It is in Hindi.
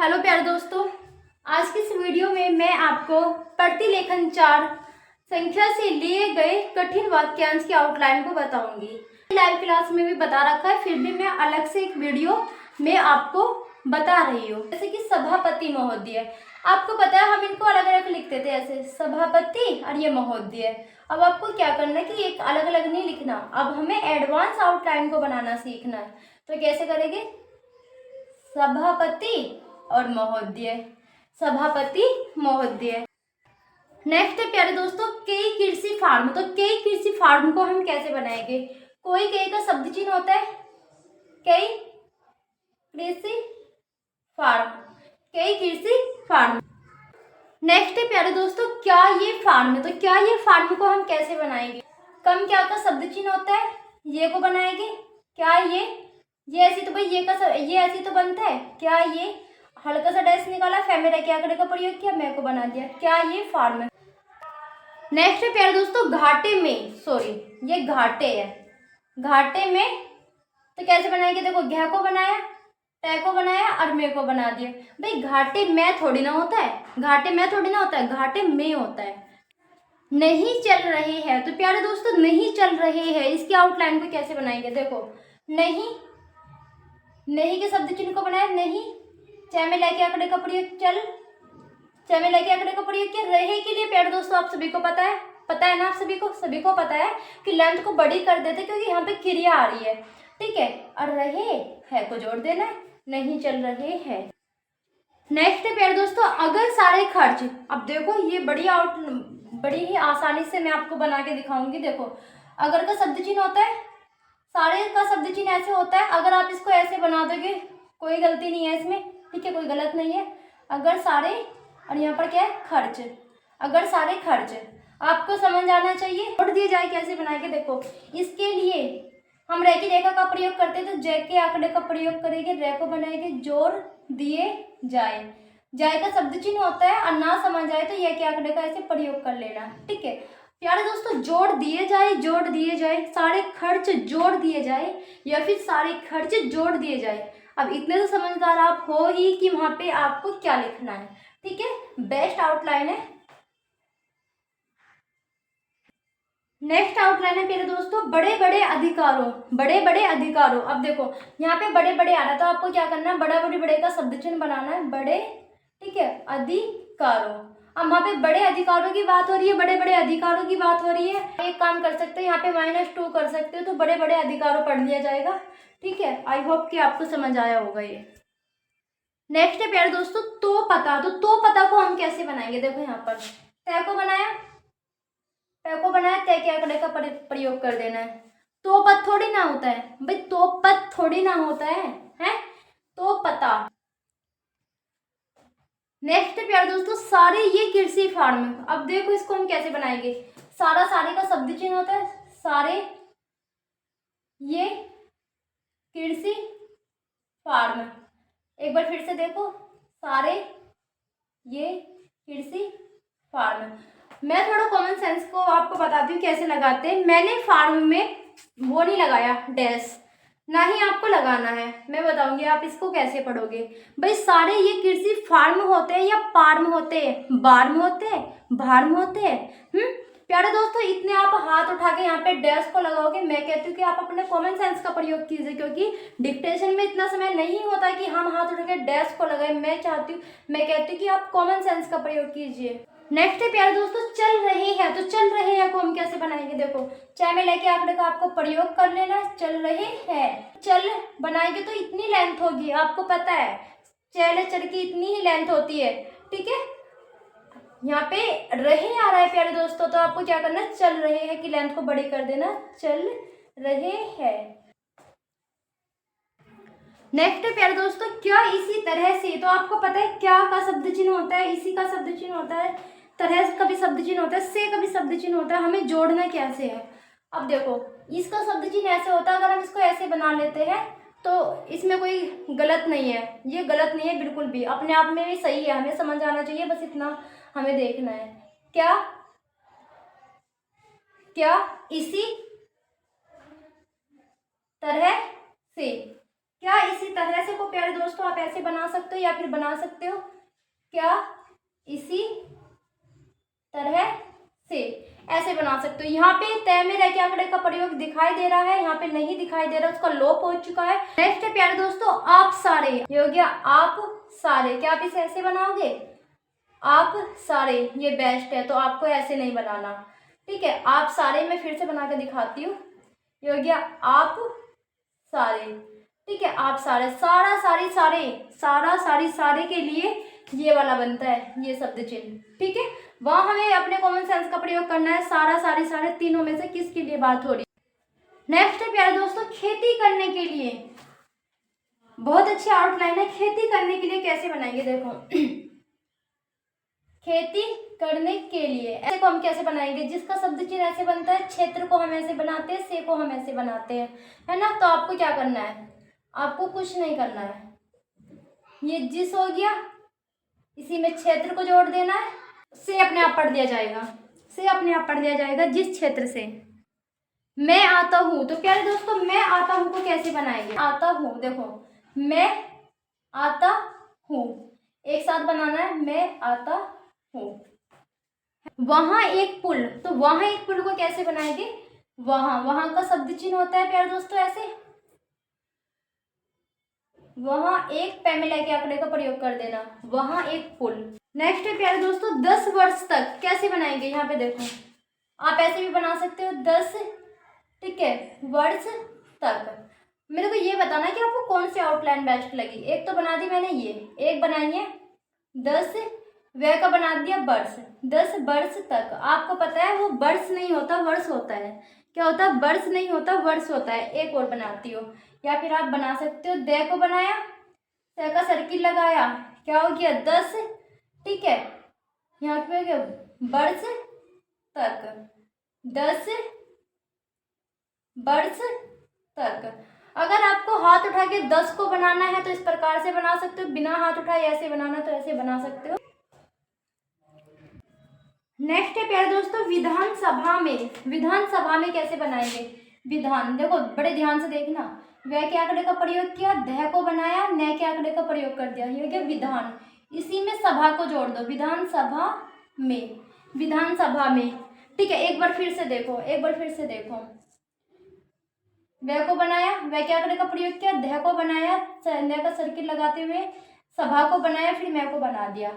हेलो प्यारे दोस्तों, आज की इस वीडियो में मैं आपको प्रतिलेखन 4 संख्या से लिए गए कठिन वाक्यांश की आउटलाइन को बताऊंगी। लाइव क्लास में भी बता रखा है, फिर भी मैं अलग से एक वीडियो में आपको बता रही हूँ। जैसे कि सभापति महोदय, आपको पता है हम इनको अलग अलग लिखते थे, ऐसे सभापति और ये महोदय। अब आपको क्या करना है कि एक अलग अलग नहीं लिखना, अब हमें एडवांस आउटलाइन को बनाना सीखना है। तो कैसे करेंगे? सभापति और महोदय, सभापति महोदय। नेक्स्ट है प्यारे दोस्तों कई कृषि फार्म। तो कई कृषि फार्म को हम कैसे बनाएंगे? कोई कई का शब्द चिन्ह होता है, कई कृषि फार्म, कई कृषि फार्म। नेक्स्ट है प्यारे दोस्तों क्या ये फार्म। तो क्या ये फार्म को हम कैसे बनाएंगे? कम क्या का शब्द चिन्ह होता है, ये को बनाएंगे। क्या ये ऐसी तो भाई ये ऐसी तो बनता है। क्या ये हल्का सा डैश निकाला, फैमिली के आंकड़े का प्रयोग किया, मैं को बना दिया। क्या ये फार्म है? नेक्स्ट है प्यारे दोस्तों घाटे में, सॉरी ये घाटे है, घाटे में। तो कैसे बनाएंगे? देखो घ को बनाया, टे को बनाया और मे को बना दिया। भाई घाटे में थोड़ी ना होता है, घाटे में थोड़ी ना होता है, घाटे में होता है। नहीं चल रहे हैं, तो प्यारे दोस्तों नहीं चल रहे हैं, इसकी आउटलाइन को कैसे बनाएंगे? देखो नहीं, नहीं के शब्द चिन्ह को बनाया नहीं, चाहे में लेके आंकड़े का प्रयोग चल, चाहे में लेके आंकड़े का प्रयोग किया। रहे के लिए प्यारे दोस्तों आप सभी को पता है ना, आप सभी को पता है कि लेंथ को बड़ी कर देते क्योंकि यहाँ पे क्रिया आ रही है, ठीक है। और रहे है को जोड़ देना है, नहीं चल रहे हैं। नेक्स्ट है प्यारे दोस्तों अगर सारे खर्च। अब देखो ये बड़ी ही आसानी से मैं आपको बना के दिखाऊंगी। देखो अगर का शब्द चिन्ह होता है, सारे का शब्द चिन्ह ऐसे होता है। अगर आप इसको ऐसे बना दोगे कोई गलती नहीं है इसमें, ठीक है, कोई गलत नहीं है। अगर सारे और यहाँ पर क्या है खर्च, अगर सारे खर्च आपको समझ आना चाहिए। जोड़ दिए जाए कैसे बनाएंगे? देखो इसके लिए हम रे की रेखा का प्रयोग करते हैं, तो जय के आंकड़े का प्रयोग करेंगे, रे को बनाएंगे, जोड़ दिए जाए। जाए का शब्द चिन्ह होता है और ना समझ आए तो ये के आंकड़े का ऐसे प्रयोग कर लेना, ठीक है। प्यारे दोस्तों जोड़ दिए जाए, सारे खर्च जोड़ दिए जाए या फिर सारे खर्च जोड़ दिए जाए। अब इतने तो समझदार आप हो ही कि वहां पे आपको क्या लिखना है, ठीक है। बेस्ट आउटलाइन है। नेक्स्ट आउटलाइन है मेरे दोस्तों बड़े बड़े अधिकारों। अब देखो यहाँ पे बड़े बड़े आ रहा है, तो आपको क्या करना है? बड़े का शब्द चिन्ह बनाना है, बड़े, ठीक है, अधिकारों। अब वहाँ पे बड़े अधिकारों की बात हो रही है, बड़े अधिकारों की बात हो रही है। एक काम कर सकते हैं, यहाँ पे -2 कर सकते हो, तो बड़े अधिकारों पढ़ लिया जाएगा, ठीक है। आई होप कि आपको समझ आया होगा ये। नेक्स्ट है प्यारे दोस्तों तो पता। तो पता को हम कैसे बनाएंगे? देखो यहाँ पर तय को बनाया, तय के आंकड़े का प्रयोग कर देना है। तो पद थोड़ी ना होता है भाई, तो पद थोड़ी ना होता है, तो पता। नेक्स्ट प्यारे दोस्तों सारे ये कृषि फार्म। अब देखो इसको हम कैसे बनाएंगे? सारे का शब्द चिन्ह होता है, सारे ये कृषि फार्म। एक बार फिर से देखो, सारे ये कृषि फार्म। मैं थोड़ा कॉमन सेंस को आपको बताती हूँ कैसे लगाते हैं। मैंने फार्म में वो नहीं लगाया डैश, ना ही आपको लगाना है, मैं बताऊंगी आप इसको कैसे पढ़ोगे। भाई सारे ये कृषि फार्म होते हैं या पार्म होते हैं, बार्म होते हैं, भारम होते हैं। प्यारे दोस्तों इतने आप हाथ उठा के यहाँ पे डैश को लगाओगे, मैं कहती हूँ कि आप अपने कॉमन सेंस का प्रयोग कीजिए, क्योंकि डिक्टेशन में इतना समय नहीं होता कि हम हाथ उठा के डैश को लगाए। मैं कहती हूँ कि आप कॉमन सेंस का प्रयोग कीजिए। नेक्स्ट है प्यारे दोस्तों चल रहे हैं। तो चल रहे हैं को हम कैसे बनाएंगे? देखो चाहे में लेके आंकड़े का आपको प्रयोग कर लेना, चल रहे हैं। चल बनाएंगे तो इतनी लेंथ होगी, आपको पता है चल की इतनी ही लेंथ होती है, ठीक है। यहाँ पे रहे आ रहा है प्यारे दोस्तों, तो आपको क्या करना है? चल रहे हैं की लेंथ को बड़ी कर देना, चल रहे हैं। नेक्स्ट है प्यारे दोस्तों क्या इसी तरह से। तो आपको पता है क्या का शब्द चिन्ह होता है, इसी का शब्द चिन्ह होता है, तरह का भी शब्द चिन्ह होता है, से का भी शब्द चिन्ह होता है। हमें जोड़ना कैसे है? अब देखो इसका शब्द चिन्ह ऐसे होता है, अगर हम इसको ऐसे बना लेते हैं तो इसमें कोई गलत नहीं है, ये गलत नहीं है बिल्कुल भी, अपने आप में भी सही है, हमें समझ आना चाहिए, बस इतना हमें देखना है। क्या इसी तरह से, क्या इसी तरह से को प्यारे दोस्तों आप ऐसे बना सकते हो या फिर बना सकते हो? क्या इसी तरह से ऐसे बना सकते हो। यहाँ पे तय में रह के आंकड़े का प्रयोग दिखाई दे रहा है, यहाँ पे नहीं दिखाई दे रहा, उसका लोप हो चुका है। नेक्स्ट है प्यारे दोस्तों आप सारे, ये हो गया आप सारे। क्या आप इसे ऐसे बनाओगे? आप सारे, ये बेस्ट है, तो आपको ऐसे नहीं बनाना, ठीक है। आप सारे मैं फिर से बना के दिखाती हूँ। ये हो गया आप सारे, ठीक है। आप सारे, सारा सारी सारे, सारा सारी सारे के लिए ये वाला बनता है, ये शब्द चिन्ह, ठीक है। वहां हमें अपने कॉमन सेंस का प्रयोग करना है। सारा सारी सारे तीनों में से किसके लिए बात हो रही है? नेक्स्ट है प्यारे दोस्तों खेती करने के लिए। बहुत अच्छी आउटलाइन है। खेती करने के लिए कैसे बनाएंगे देखो। खेती करने के लिए ऐसे को हम कैसे बनाएंगे? जिसका शब्द चिन्ह ऐसे बनता है, क्षेत्र को हम ऐसे बनाते हैं, से को हम ऐसे बनाते हैं, है ना। तो आपको क्या करना है? आपको कुछ नहीं करना है। ये जिस हो गया, इसी में क्षेत्र को जोड़ देना है, से अपने आप पढ़ दिया जाएगा, से अपने आप पढ़ दिया जाएगा जिस क्षेत्र से। मैं आता हूँ, तो प्यारे दोस्तों मैं आता हूँ को कैसे बनाएंगे? आता हूँ, देखो मैं आता हूँ एक साथ बनाना है, मैं आता हूँ। वहां एक पुल, तो वहां एक पुल को कैसे बनाएंगे? वहां, वहां का शब्द चिन्ह होता है प्यारे दोस्तों ऐसे, वहां एक पे में लेके आंकड़े का प्रयोग कर देना, वहां एक पुल। नेक्स्ट है प्यारे दोस्तों 10 वर्ष तक कैसे बनाएंगे? यहाँ पे देखो आप ऐसे भी बना सकते हो 10, ठीक है, वर्ष तक। मेरे को ये बताना कि आपको कौन सी आउटलाइन बेस्ट लगी। एक तो बना दी मैंने, ये एक बनाई है 10 वह का बना दिया वर्ष, 10 वर्ष तक। आपको पता है वो वर्ष नहीं होता वर्ष होता है। क्या होता है? वर्ष नहीं होता वर्ष होता है। एक और बनाती हो, या फिर आप बना सकते हो दे को बनाया, से का सर्किल लगाया, क्या हो गया 10, ठीक है। यहाँ पे हो गया वर्ष तक, 10 वर्ष तक। अगर आपको हाथ उठा के 10 को बनाना है तो इस प्रकार से बना सकते हो, बिना हाथ उठाए ऐसे बनाना तो ऐसे बना सकते हो। नेक्स्ट है प्यारे दोस्तों विधानसभा में। विधानसभा में कैसे बनाएंगे? विधान, देखो बड़े ध्यान से देखना, वह के आंकड़े का प्रयोग किया, दह को बनाया, न के आंकड़े का प्रयोग कर दिया, ये क्या विधान। इसी में सभा को जोड़ दो, विधानसभा में, विधानसभा में, ठीक है। एक बार फिर से देखो, एक बार फिर से देखो, वह को बनाया, वह के आंकड़े का प्रयोग किया, दह को बनाया, न का सर्किल लगाते हुए, सभा को बनाया, फिर मैं को बना दिया।